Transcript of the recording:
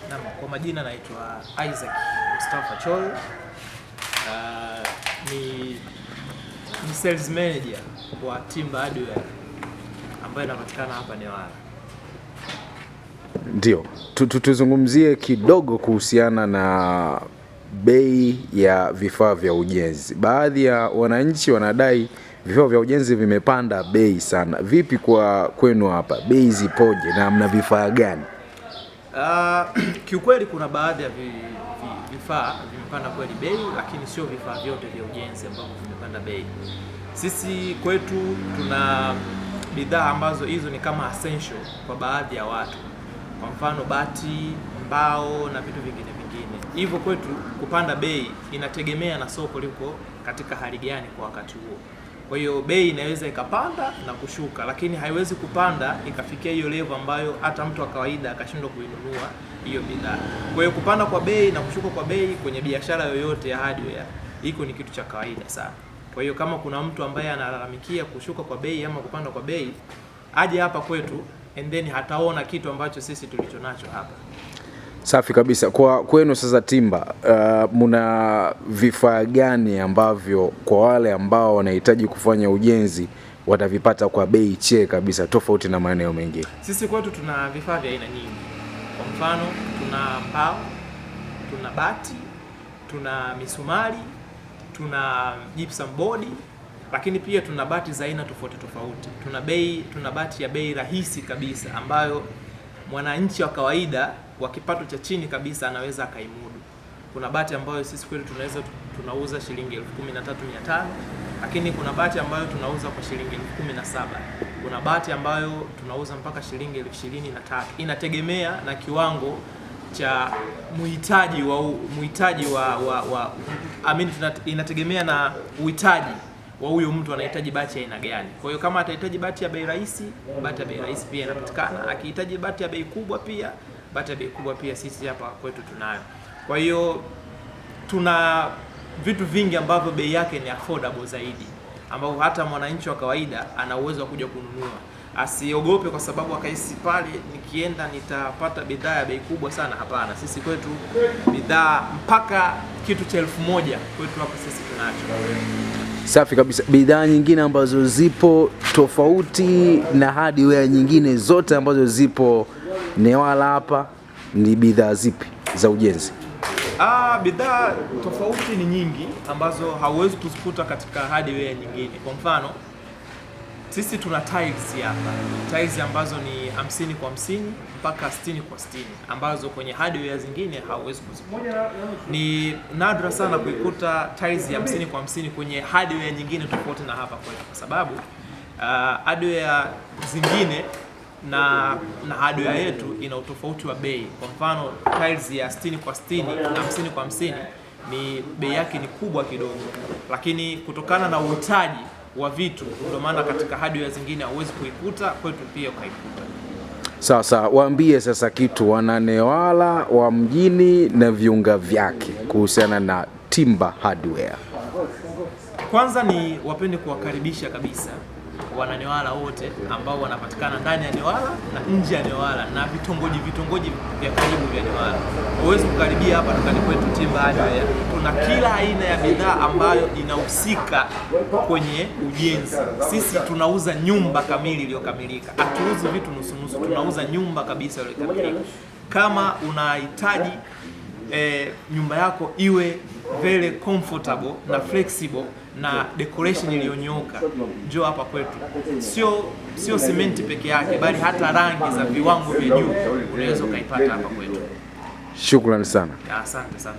Naam, kwa majina naitwa Isaac Mustafa Chol. Ni sales manager wa Timba Hardware ambayo inapatikana hapa Newala. Ndio, tuzungumzie kidogo kuhusiana na bei ya vifaa vya ujenzi. Baadhi ya wananchi wanadai vifaa vya ujenzi vimepanda bei sana. Vipi kwa kwenu hapa? Bei zipoje na mna vifaa gani? Kiukweli kuna baadhi ya vifaa vimepanda kweli bei, lakini sio vifaa vyote vya ujenzi ambavyo vimepanda bei. Sisi kwetu tuna bidhaa ambazo hizo ni kama essential kwa baadhi ya watu. Kwa mfano bati, mbao na vitu vingine. Hivyo kwetu kupanda bei inategemea na soko liko katika hali gani kwa wakati huo. Kwa hiyo bei inaweza ikapanda na kushuka, lakini haiwezi kupanda ikafikia hiyo level ambayo hata mtu wa kawaida akashindwa kuinunua hiyo bidhaa. Kwa hiyo kupanda kwa bei na kushuka kwa bei kwenye biashara yoyote ya hardware iko ni kitu cha kawaida sana. Kwa hiyo kama kuna mtu ambaye analalamikia kushuka kwa bei ama kupanda kwa bei, aje hapa kwetu and then hataona kitu ambacho sisi tulicho nacho hapa. Safi kabisa. Kwa kwenu sasa Timba, muna vifaa gani ambavyo kwa wale ambao wanahitaji kufanya ujenzi watavipata kwa bei che kabisa tofauti na maeneo mengine? Sisi kwetu tuna vifaa vya aina nyingi. Kwa mfano tuna mbao, tuna bati, tuna misumari, tuna gypsum board, lakini pia tuna bati za aina tofauti. Tuna bati ya bei rahisi kabisa ambayo mwananchi wa kawaida wa kipato cha chini kabisa anaweza akaimudu. Kuna bati ambayo sisi kwetu tunauza shilingi 13,500, lakini kuna bati ambayo tunauza kwa shilingi 17,000. Kuna bati ambayo tunauza mpaka shilingi 23,000. Inategemea na kiwango cha inategemea na uhitaji wa huyo mtu anahitaji bati ya aina gani. Kwa hiyo kama atahitaji bati ya bei rahisi, bati ya bei rahisi pia inapatikana. Akihitaji bati ya bei kubwa pia, bati ya bei kubwa pia sisi hapa kwetu tunayo. Kwa hiyo tuna vitu vingi ambavyo bei yake ni affordable zaidi, ambao hata mwananchi wa kawaida ana uwezo wa kuja kununua. Asiogope kwa sababu akahisi pale nikienda nitapata bidhaa ya bei kubwa sana. Hapana, sisi kwetu bidhaa mpaka kitu cha 1,000 kwetu hapa sisi tunacho. Safi kabisa. Bidhaa nyingine ambazo zipo tofauti na hardware nyingine zote ambazo zipo Newala hapa ni bidhaa zipi za ujenzi? Bidhaa tofauti ni nyingi ambazo hauwezi kuzikuta katika hardware nyingine. Kwa mfano sisi tuna tiles hapa. Tiles ambazo ni 50x50 mpaka 60x60 ambazo kwenye hardware zingine hauwezi kuzikuta. Ni nadra sana kuikuta tiles ya 50x50 kwenye hardware nyingine tofauti na hapa kwetu, kwa sababu hardware zingine na hardware yetu ina utofauti wa bei. Kwa mfano tiles ya 60x60 na 50x50 ni bei yake ni kubwa kidogo, lakini kutokana na uhitaji wa vitu ndio maana katika hardware zingine hauwezi kuikuta, kwetu pia ukaikuta. Sasa waambie sasa kitu wana Newala wa mjini na viunga vyake kuhusiana na Timba Hardware. Kwanza ni wapende kuwakaribisha kabisa wana Newala wote ambao wanapatikana ndani ya Newala na nje ya Newala na vitongoji vya karibu vya Newala. Uweze kukaribia hapa dukani kwetu Timba Hardware. Tuna kila aina ya bidhaa ambayo inahusika kwenye ujenzi. Sisi tunauza nyumba kamili iliyokamilika. Hatuuzi vitu nusu nusu, tunauza nyumba kabisa iliyokamilika. Kama unahitaji nyumba yako iwe very comfortable na flexible na decoration iliyonyoka, njoo hapa kwetu. Sio simenti peke yake, bali hata rangi za viwango vya juu unaweza ukaipata hapa kwetu. Shukrani sana. Asante sana.